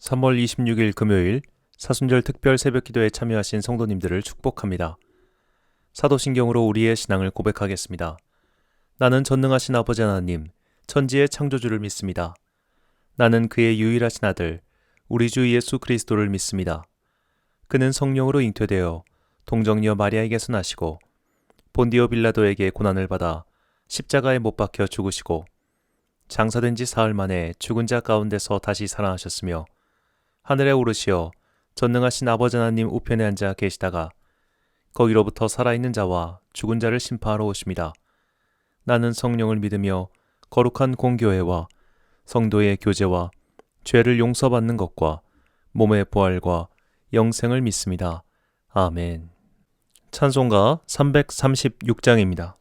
3월 26일 금요일 사순절 특별 새벽기도에 참여하신 성도님들을 축복합니다. 사도신경으로 우리의 신앙을 고백하겠습니다. 나는 전능하신 아버지 하나님, 천지의 창조주를 믿습니다. 나는 그의 유일하신 아들, 우리 주 예수 그리스도를 믿습니다. 그는 성령으로 잉태되어 동정녀 마리아에게서 나시고 본디오 빌라도에게 고난을 받아 십자가에 못 박혀 죽으시고 장사된 지 사흘 만에 죽은 자 가운데서 다시 살아나셨으며 하늘에 오르시어 전능하신 아버지 하나님 우편에 앉아 계시다가 거기로부터 살아있는 자와 죽은 자를 심판하러 오십니다. 나는 성령을 믿으며 거룩한 공교회와 성도의 교제와 죄를 용서받는 것과 몸의 부활과 영생을 믿습니다. 아멘. 찬송가 336장입니다.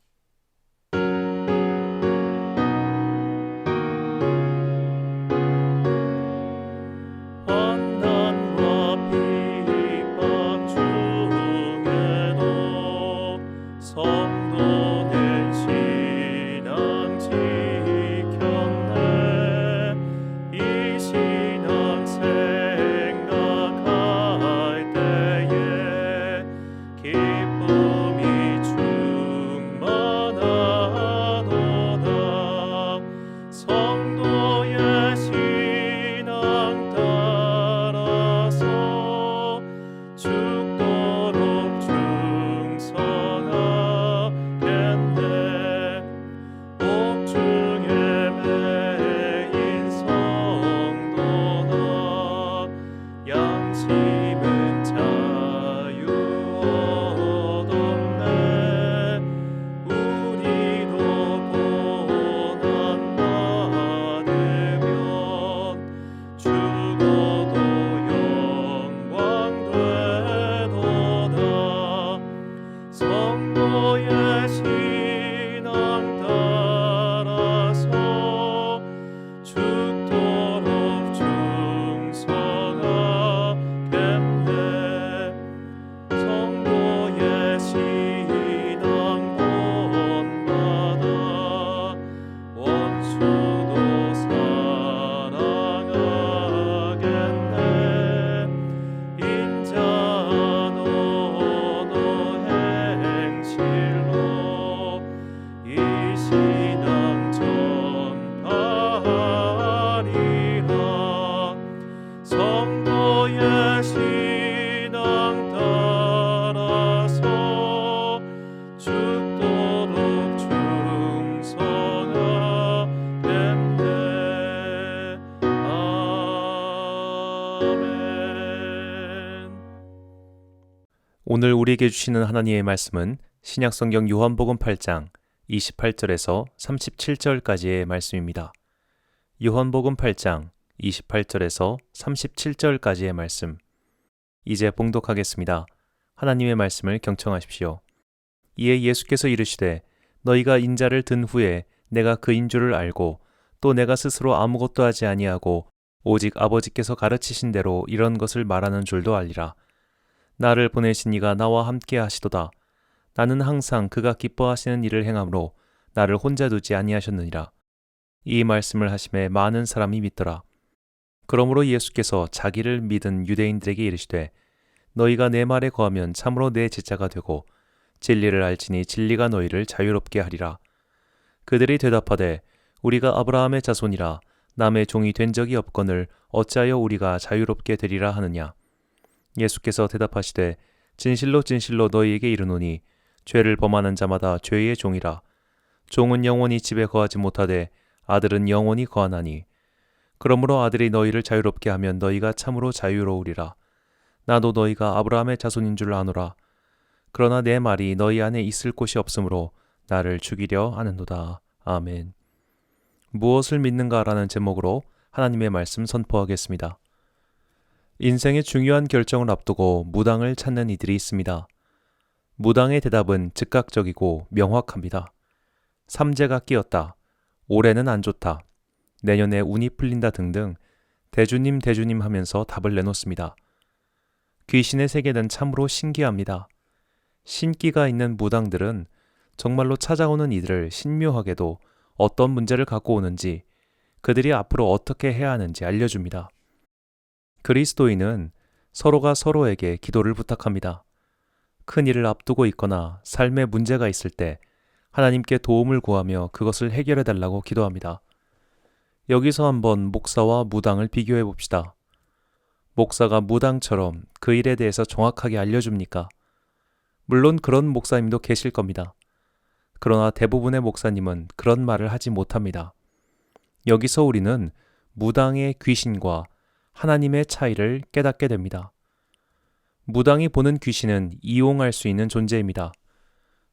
오늘 우리에게 주시는 하나님의 말씀은 신약성경 요한복음 8장 28절에서 37절까지의 말씀입니다. 요한복음 8장 28절에서 37절까지의 말씀. 이제 봉독하겠습니다. 하나님의 말씀을 경청하십시오. 이에 예수께서 이르시되 너희가 인자를 든 후에 내가 그인 줄을 알고 또 내가 스스로 아무것도 하지 아니하고 오직 아버지께서 가르치신 대로 이런 것을 말하는 줄도 알리라. 나를 보내신 이가 나와 함께 하시도다. 나는 항상 그가 기뻐하시는 일을 행함으로 나를 혼자 두지 아니하셨느니라. 이 말씀을 하심에 많은 사람이 믿더라. 그러므로 예수께서 자기를 믿은 유대인들에게 이르시되 너희가 내 말에 거하면 참으로 내 제자가 되고 진리를 알지니 진리가 너희를 자유롭게 하리라. 그들이 대답하되 우리가 아브라함의 자손이라 남의 종이 된 적이 없거늘 어찌하여 우리가 자유롭게 되리라 하느냐. 예수께서 대답하시되 진실로 진실로 너희에게 이르노니 죄를 범하는 자마다 죄의 종이라. 종은 영원히 집에 거하지 못하되 아들은 영원히 거하나니 그러므로 아들이 너희를 자유롭게 하면 너희가 참으로 자유로우리라. 나도 너희가 아브라함의 자손인 줄 아노라. 그러나 내 말이 너희 안에 있을 곳이 없으므로 나를 죽이려 하는도다. 아멘. 무엇을 믿는가라는 제목으로 하나님의 말씀 선포하겠습니다. 인생의 중요한 결정을 앞두고 무당을 찾는 이들이 있습니다. 무당의 대답은 즉각적이고 명확합니다. 삼재가 끼었다. 올해는 안 좋다. 내년에 운이 풀린다 등등 대주님 대주님 하면서 답을 내놓습니다. 귀신의 세계는 참으로 신기합니다. 신기가 있는 무당들은 정말로 찾아오는 이들을 신묘하게도 어떤 문제를 갖고 오는지 그들이 앞으로 어떻게 해야 하는지 알려줍니다. 그리스도인은 서로가 서로에게 기도를 부탁합니다. 큰 일을 앞두고 있거나 삶에 문제가 있을 때 하나님께 도움을 구하며 그것을 해결해 달라고 기도합니다. 여기서 한번 목사와 무당을 비교해 봅시다. 목사가 무당처럼 그 일에 대해서 정확하게 알려줍니까? 물론 그런 목사님도 계실 겁니다. 그러나 대부분의 목사님은 그런 말을 하지 못합니다. 여기서 우리는 무당의 귀신과 하나님의 차이를 깨닫게 됩니다. 무당이 보는 귀신은 이용할 수 있는 존재입니다.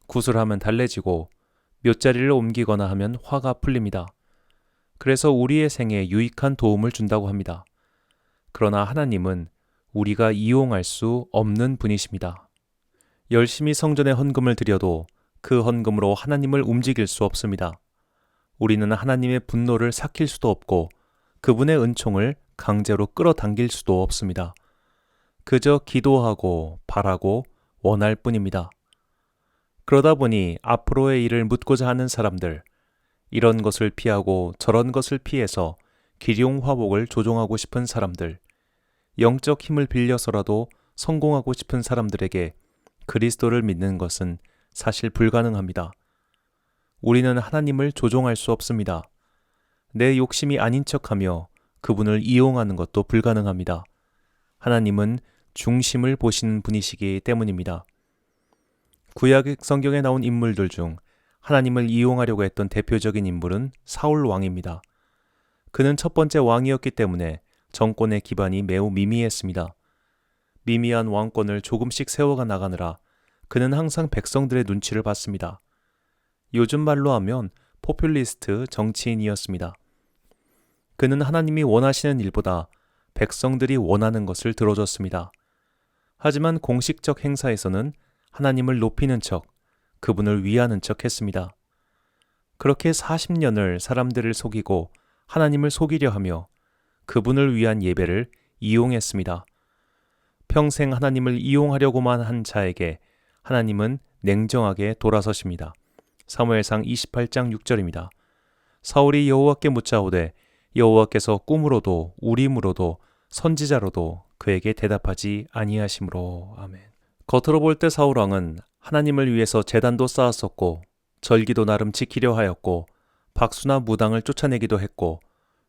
구슬하면 달래지고 묫자리를 옮기거나 하면 화가 풀립니다. 그래서 우리의 생에 유익한 도움을 준다고 합니다. 그러나 하나님은 우리가 이용할 수 없는 분이십니다. 열심히 성전에 헌금을 드려도 그 헌금으로 하나님을 움직일 수 없습니다. 우리는 하나님의 분노를 삭힐 수도 없고 그분의 은총을 강제로 끌어당길 수도 없습니다. 그저 기도하고 바라고 원할 뿐입니다. 그러다 보니 앞으로의 일을 묻고자 하는 사람들, 이런 것을 피하고 저런 것을 피해서 기룡화복을 조종하고 싶은 사람들, 영적 힘을 빌려서라도 성공하고 싶은 사람들에게 그리스도를 믿는 것은 사실 불가능합니다. 우리는 하나님을 조종할 수 없습니다. 내 욕심이 아닌 척하며 그분을 이용하는 것도 불가능합니다. 하나님은 중심을 보시는 분이시기 때문입니다. 구약 성경에 나온 인물들 중 하나님을 이용하려고 했던 대표적인 인물은 사울 왕입니다. 그는 첫 번째 왕이었기 때문에 정권의 기반이 매우 미미했습니다. 미미한 왕권을 조금씩 세워가 나가느라 그는 항상 백성들의 눈치를 봤습니다. 요즘 말로 하면 포퓰리스트 정치인이었습니다. 그는 하나님이 원하시는 일보다 백성들이 원하는 것을 들어줬습니다. 하지만 공식적 행사에서는 하나님을 높이는 척, 그분을 위하는 척 했습니다. 그렇게 40년을 사람들을 속이고 하나님을 속이려 하며 그분을 위한 예배를 이용했습니다. 평생 하나님을 이용하려고만 한 자에게 하나님은 냉정하게 돌아서십니다. 사무엘상 28장 6절입니다. 사울이 여호와께 묻자오되 여호와께서 꿈으로도 우림으로도 선지자로도 그에게 대답하지 아니하심으로. 아멘. 겉으로 볼 때 사울 왕은 하나님을 위해서 제단도 쌓았었고 절기도 나름 지키려 하였고 박수나 무당을 쫓아내기도 했고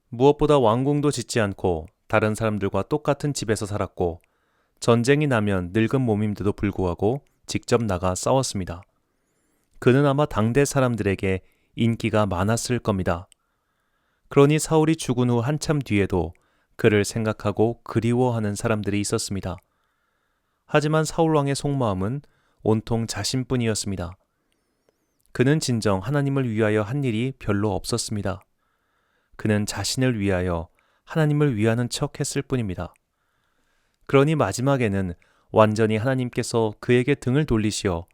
무엇보다 왕궁도 짓지 않고 다른 사람들과 똑같은 집에서 살았고 전쟁이 나면 늙은 몸임에도 불구하고 직접 나가 싸웠습니다. 그는 아마 당대 사람들에게 인기가 많았을 겁니다. 그러니 사울이 죽은 후 한참 뒤에도 그를 생각하고 그리워하는 사람들이 있었습니다. 하지만 사울 왕의 속마음은 온통 자신뿐이었습니다. 그는 진정 하나님을 위하여 한 일이 별로 없었습니다. 그는 자신을 위하여 하나님을 위하는 척 했을 뿐입니다. 그러니 마지막에는 완전히 하나님께서 그에게 등을 돌리시어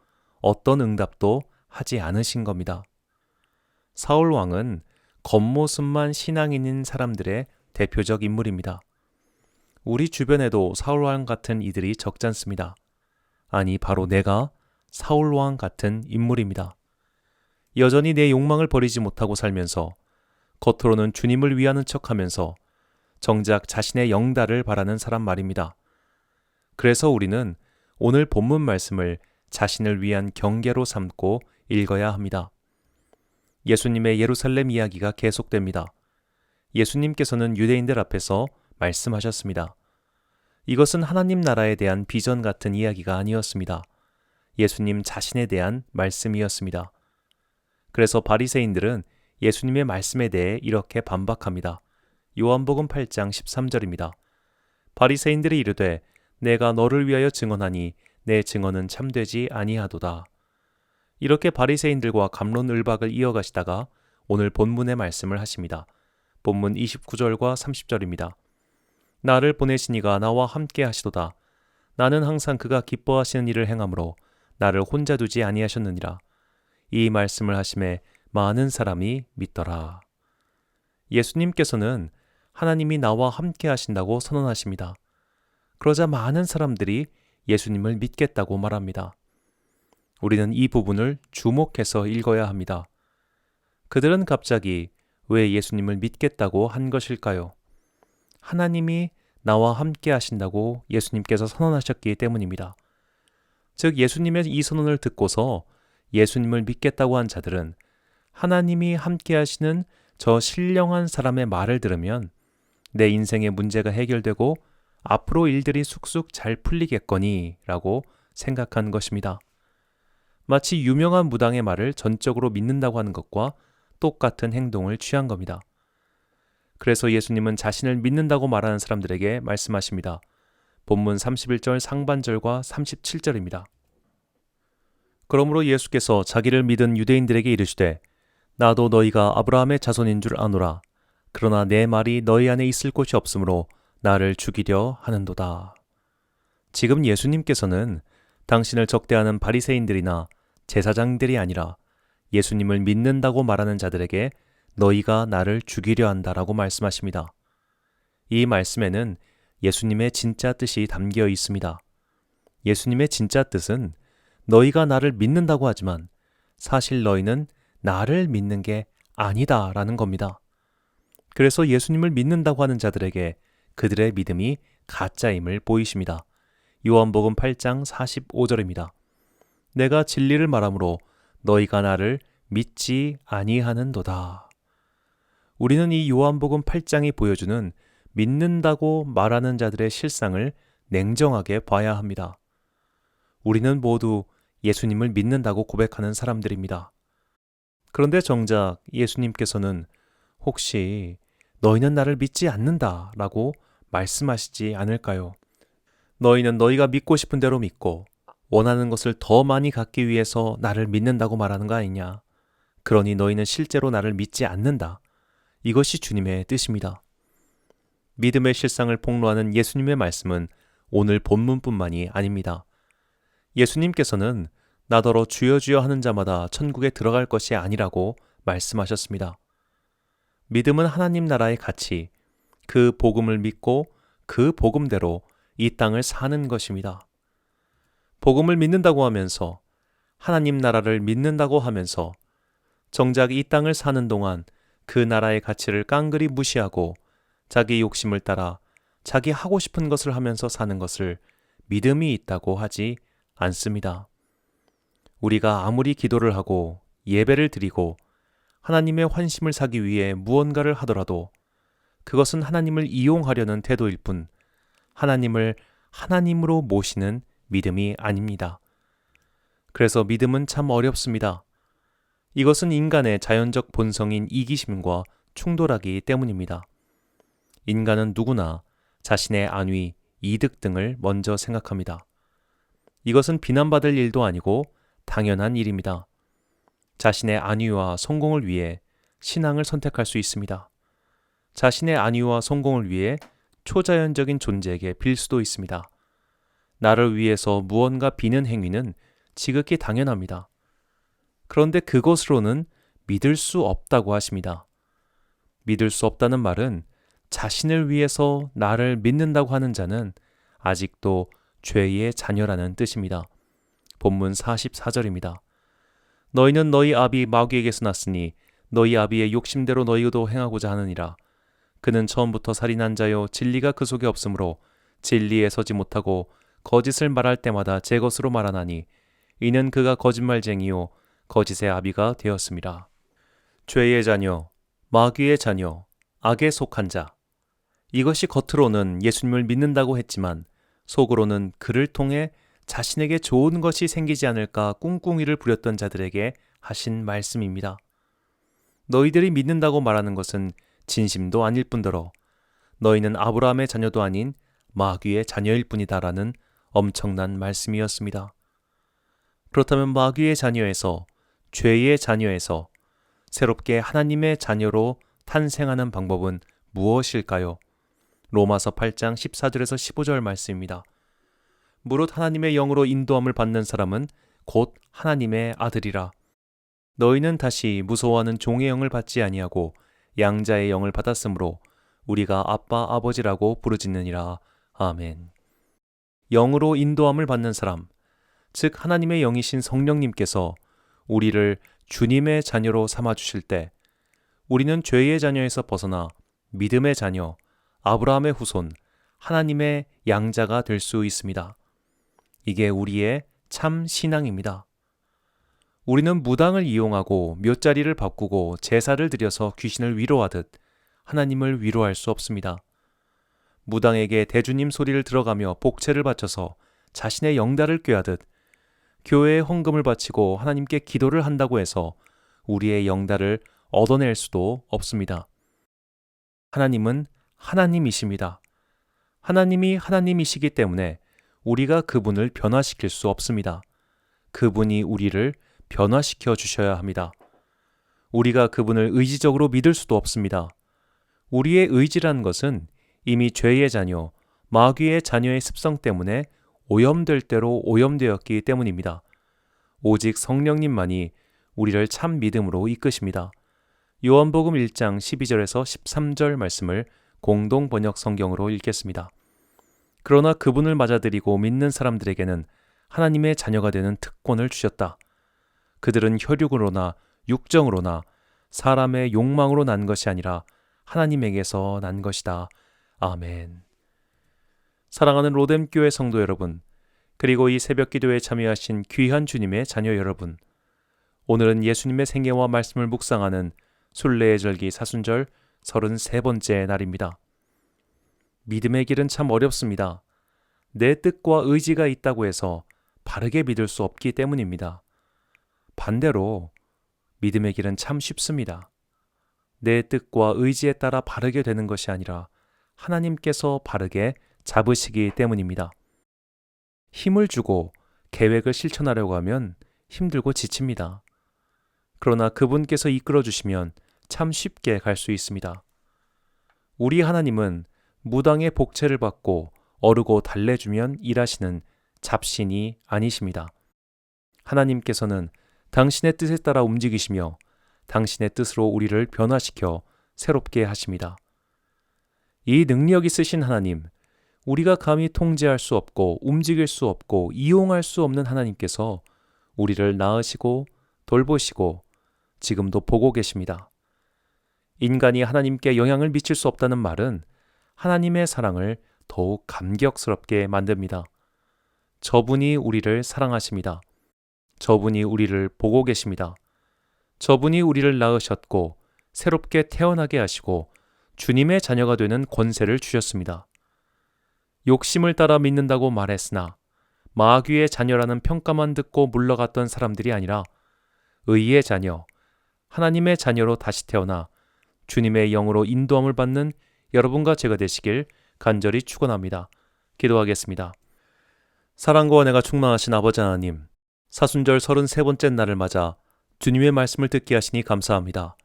어떤 응답도 하지 않으신 겁니다. 사울 왕은 겉모습만 신앙인인 사람들의 대표적 인물입니다. 우리 주변에도 사울 왕 같은 이들이 적지 않습니다. 아니, 바로 내가 사울 왕 같은 인물입니다. 여전히 내 욕망을 버리지 못하고 살면서 겉으로는 주님을 위하는 척하면서 정작 자신의 영달을 바라는 사람 말입니다. 그래서 우리는 오늘 본문 말씀을 자신을 위한 경계로 삼고 읽어야 합니다. 예수님의 예루살렘 이야기가 계속됩니다. 예수님께서는 유대인들 앞에서 말씀하셨습니다. 이것은 하나님 나라에 대한 비전 같은 이야기가 아니었습니다. 예수님 자신에 대한 말씀이었습니다. 그래서 바리새인들은 예수님의 말씀에 대해 이렇게 반박합니다. 요한복음 8장 13절입니다. 바리새인들이 이르되 내가 너를 위하여 증언하니 내 증언은 참되지 아니하도다. 이렇게 바리새인들과 갑론을박을 이어가시다가 오늘 본문의 말씀을 하십니다. 본문 29절과 30절입니다. 나를 보내신 이가 나와 함께 하시도다. 나는 항상 그가 기뻐하시는 일을 행함으로 나를 혼자 두지 아니하셨느니라. 이 말씀을 하심에 많은 사람이 믿더라. 예수님께서는 하나님이 나와 함께 하신다고 선언하십니다. 그러자 많은 사람들이 예수님을 믿겠다고 말합니다. 우리는 이 부분을 주목해서 읽어야 합니다. 그들은 갑자기 왜 예수님을 믿겠다고 한 것일까요? 하나님이 나와 함께 하신다고 예수님께서 선언하셨기 때문입니다. 즉 예수님의 이 선언을 듣고서 예수님을 믿겠다고 한 자들은 하나님이 함께 하시는 저 신령한 사람의 말을 들으면 내 인생의 문제가 해결되고 앞으로 일들이 쑥쑥 잘 풀리겠거니 라고 생각한 것입니다. 마치 유명한 무당의 말을 전적으로 믿는다고 하는 것과 똑같은 행동을 취한 겁니다. 그래서 예수님은 자신을 믿는다고 말하는 사람들에게 말씀하십니다. 본문 31절 상반절과 37절입니다. 그러므로 예수께서 자기를 믿은 유대인들에게 이르시되 나도 너희가 아브라함의 자손인 줄 아노라. 그러나 내 말이 너희 안에 있을 곳이 없으므로 나를 죽이려 하는도다. 지금 예수님께서는 당신을 적대하는 바리새인들이나 제사장들이 아니라 예수님을 믿는다고 말하는 자들에게 너희가 나를 죽이려 한다라고 말씀하십니다. 이 말씀에는 예수님의 진짜 뜻이 담겨 있습니다. 예수님의 진짜 뜻은 너희가 나를 믿는다고 하지만 사실 너희는 나를 믿는 게 아니다라는 겁니다. 그래서 예수님을 믿는다고 하는 자들에게 그들의 믿음이 가짜임을 보이십니다. 요한복음 8장 45절입니다. 내가 진리를 말하므로 너희가 나를 믿지 아니하는도다. 우리는 이 요한복음 8장이 보여주는 믿는다고 말하는 자들의 실상을 냉정하게 봐야 합니다. 우리는 모두 예수님을 믿는다고 고백하는 사람들입니다. 그런데 정작 예수님께서는 혹시 너희는 나를 믿지 않는다 라고 말씀하시지 않을까요? 너희는 너희가 믿고 싶은 대로 믿고 원하는 것을 더 많이 갖기 위해서 나를 믿는다고 말하는 거 아니냐? 그러니 너희는 실제로 나를 믿지 않는다. 이것이 주님의 뜻입니다. 믿음의 실상을 폭로하는 예수님의 말씀은 오늘 본문뿐만이 아닙니다. 예수님께서는 나더러 주여 주여 하는 자마다 천국에 들어갈 것이 아니라고 말씀하셨습니다. 믿음은 하나님 나라의 가치, 그 복음을 믿고 그 복음대로 이 땅을 사는 것입니다. 복음을 믿는다고 하면서 하나님 나라를 믿는다고 하면서 정작 이 땅을 사는 동안 그 나라의 가치를 깡그리 무시하고 자기 욕심을 따라 자기 하고 싶은 것을 하면서 사는 것을 믿음이 있다고 하지 않습니다. 우리가 아무리 기도를 하고 예배를 드리고 하나님의 환심을 사기 위해 무언가를 하더라도 그것은 하나님을 이용하려는 태도일 뿐 하나님을 하나님으로 모시는 믿음이 아닙니다. 그래서 믿음은 참 어렵습니다. 이것은 인간의 자연적 본성인 이기심과 충돌하기 때문입니다. 인간은 누구나 자신의 안위, 이득 등을 먼저 생각합니다. 이것은 비난받을 일도 아니고 당연한 일입니다. 자신의 안위와 성공을 위해 신앙을 선택할 수 있습니다. 자신의 안위와 성공을 위해 초자연적인 존재에게 빌 수도 있습니다. 나를 위해서 무언가 비는 행위는 지극히 당연합니다. 그런데 그것으로는 믿을 수 없다고 하십니다. 믿을 수 없다는 말은 자신을 위해서 나를 믿는다고 하는 자는 아직도 죄의 자녀라는 뜻입니다. 본문 44절입니다. 너희는 너희 아비 마귀에게서 났으니 너희 아비의 욕심대로 너희도 행하고자 하느니라. 그는 처음부터 살인한 자요 진리가 그 속에 없으므로 진리에 서지 못하고 거짓을 말할 때마다 제 것으로 말하나니 이는 그가 거짓말쟁이요 거짓의 아비가 되었습니다. 죄의 자녀, 마귀의 자녀, 악에 속한 자. 이것이 겉으로는 예수님을 믿는다고 했지만 속으로는 그를 통해 자신에게 좋은 것이 생기지 않을까 꿍꿍이를 부렸던 자들에게 하신 말씀입니다. 너희들이 믿는다고 말하는 것은 진심도 아닐 뿐더러 너희는 아브라함의 자녀도 아닌 마귀의 자녀일 뿐이다라는 엄청난 말씀이었습니다. 그렇다면 마귀의 자녀에서 죄의 자녀에서 새롭게 하나님의 자녀로 탄생하는 방법은 무엇일까요? 로마서 8장 14절에서 15절 말씀입니다. 무릇 하나님의 영으로 인도함을 받는 사람은 곧 하나님의 아들이라. 너희는 다시 무서워하는 종의 영을 받지 아니하고 양자의 영을 받았으므로 우리가 아빠 아버지라고 부르짖느니라. 아멘. 영으로 인도함을 받는 사람, 즉 하나님의 영이신 성령님께서 우리를 주님의 자녀로 삼아주실 때 우리는 죄의 자녀에서 벗어나 믿음의 자녀, 아브라함의 후손, 하나님의 양자가 될 수 있습니다. 이게 우리의 참 신앙입니다. 우리는 무당을 이용하고 묫자리를 바꾸고 제사를 드려서 귀신을 위로하듯 하나님을 위로할 수 없습니다. 무당에게 대주님 소리를 들어가며 복채를 바쳐서 자신의 영달을 꾀하듯 교회에 헌금을 바치고 하나님께 기도를 한다고 해서 우리의 영달을 얻어낼 수도 없습니다. 하나님은 하나님이십니다. 하나님이 하나님이시기 때문에 우리가 그분을 변화시킬 수 없습니다. 그분이 우리를 변화시켜 주셔야 합니다. 우리가 그분을 의지적으로 믿을 수도 없습니다. 우리의 의지라는 것은 이미 죄의 자녀, 마귀의 자녀의 습성 때문에 오염될 대로 오염되었기 때문입니다. 오직 성령님만이 우리를 참 믿음으로 이끄십니다. 요한복음 1장 12절에서 13절 말씀을 공동 번역 성경으로 읽겠습니다. 그러나 그분을 맞아들이고 믿는 사람들에게는 하나님의 자녀가 되는 특권을 주셨다. 그들은 혈육으로나 육정으로나 사람의 욕망으로 난 것이 아니라 하나님에게서 난 것이다. 아멘. 사랑하는 로뎀교회 성도 여러분, 그리고 이 새벽 기도에 참여하신 귀한 주님의 자녀 여러분, 오늘은 예수님의 생애와 말씀을 묵상하는 순례의 절기 사순절 33번째 날입니다. 믿음의 길은 참 어렵습니다. 내 뜻과 의지가 있다고 해서 바르게 믿을 수 없기 때문입니다. 반대로 믿음의 길은 참 쉽습니다. 내 뜻과 의지에 따라 바르게 되는 것이 아니라 하나님께서 바르게 잡으시기 때문입니다. 힘을 주고 계획을 실천하려고 하면 힘들고 지칩니다. 그러나 그분께서 이끌어 주시면 참 쉽게 갈 수 있습니다. 우리 하나님은 무당의 복채를 받고 어르고 달래주면 일하시는 잡신이 아니십니다. 하나님께서는 당신의 뜻에 따라 움직이시며 당신의 뜻으로 우리를 변화시켜 새롭게 하십니다. 이 능력 있으신 하나님, 우리가 감히 통제할 수 없고 움직일 수 없고 이용할 수 없는 하나님께서 우리를 낳으시고 돌보시고 지금도 보고 계십니다. 인간이 하나님께 영향을 미칠 수 없다는 말은 하나님의 사랑을 더욱 감격스럽게 만듭니다. 저분이 우리를 사랑하십니다. 저분이 우리를 보고 계십니다. 저분이 우리를 낳으셨고 새롭게 태어나게 하시고 주님의 자녀가 되는 권세를 주셨습니다. 욕심을 따라 믿는다고 말했으나 마귀의 자녀라는 평가만 듣고 물러갔던 사람들이 아니라 의의 자녀, 하나님의 자녀로 다시 태어나 주님의 영으로 인도함을 받는 여러분과 제가 되시길 간절히 축원합니다. 기도하겠습니다. 사랑과 은혜가 충만하신 아버지 하나님, 사순절 33번째 날을 맞아 주님의 말씀을 듣게 하시니 감사합니다.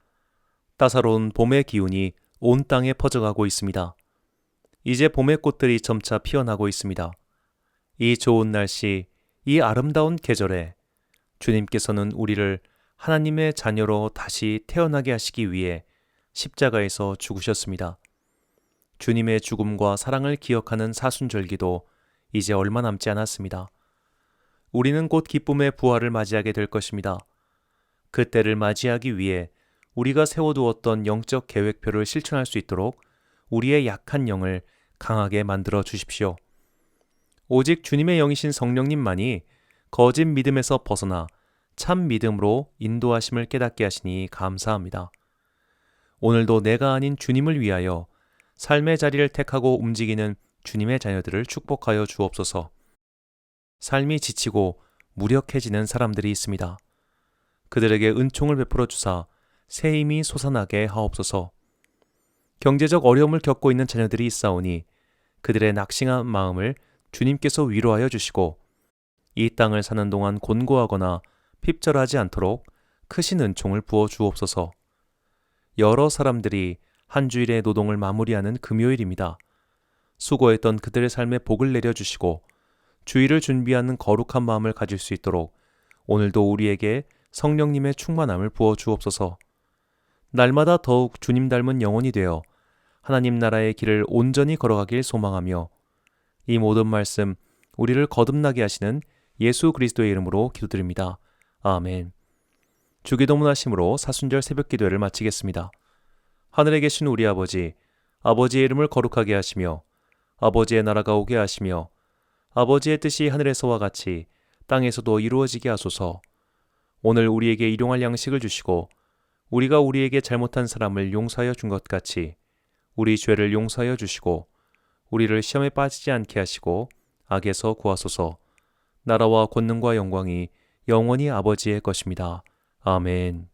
따사로운 봄의 기운이 온 땅에 퍼져가고 있습니다. 이제 봄의 꽃들이 점차 피어나고 있습니다. 이 좋은 날씨, 이 아름다운 계절에 주님께서는 우리를 하나님의 자녀로 다시 태어나게 하시기 위해 십자가에서 죽으셨습니다. 주님의 죽음과 사랑을 기억하는 사순절기도 이제 얼마 남지 않았습니다. 우리는 곧 기쁨의 부활을 맞이하게 될 것입니다. 그때를 맞이하기 위해 우리가 세워두었던 영적 계획표를 실천할 수 있도록 우리의 약한 영을 강하게 만들어 주십시오. 오직 주님의 영이신 성령님만이 거짓 믿음에서 벗어나 참 믿음으로 인도하심을 깨닫게 하시니 감사합니다. 오늘도 내가 아닌 주님을 위하여 삶의 자리를 택하고 움직이는 주님의 자녀들을 축복하여 주옵소서. 삶이 지치고 무력해지는 사람들이 있습니다. 그들에게 은총을 베풀어 주사 새 힘이 솟아나게 하옵소서. 경제적 어려움을 겪고 있는 자녀들이 있사오니 그들의 낙심한 마음을 주님께서 위로하여 주시고 이 땅을 사는 동안 곤고하거나 핍절하지 않도록 크신 은총을 부어 주옵소서. 여러 사람들이 한 주일의 노동을 마무리하는 금요일입니다. 수고했던 그들의 삶에 복을 내려주시고 주일을 준비하는 거룩한 마음을 가질 수 있도록 오늘도 우리에게 성령님의 충만함을 부어 주옵소서. 날마다 더욱 주님 닮은 영혼이 되어 하나님 나라의 길을 온전히 걸어가길 소망하며 이 모든 말씀 우리를 거듭나게 하시는 예수 그리스도의 이름으로 기도드립니다. 아멘. 주기도문하심으로 사순절 새벽기도회를 마치겠습니다. 하늘에 계신 우리 아버지, 아버지의 이름을 거룩하게 하시며 아버지의 나라가 오게 하시며 아버지의 뜻이 하늘에서와 같이 땅에서도 이루어지게 하소서. 오늘 우리에게 일용할 양식을 주시고 우리가 우리에게 잘못한 사람을 용서하여 준 것 같이 우리 죄를 용서하여 주시고 우리를 시험에 빠지지 않게 하시고 악에서 구하소서. 나라와 권능과 영광이 영원히 아버지의 것입니다. 아멘.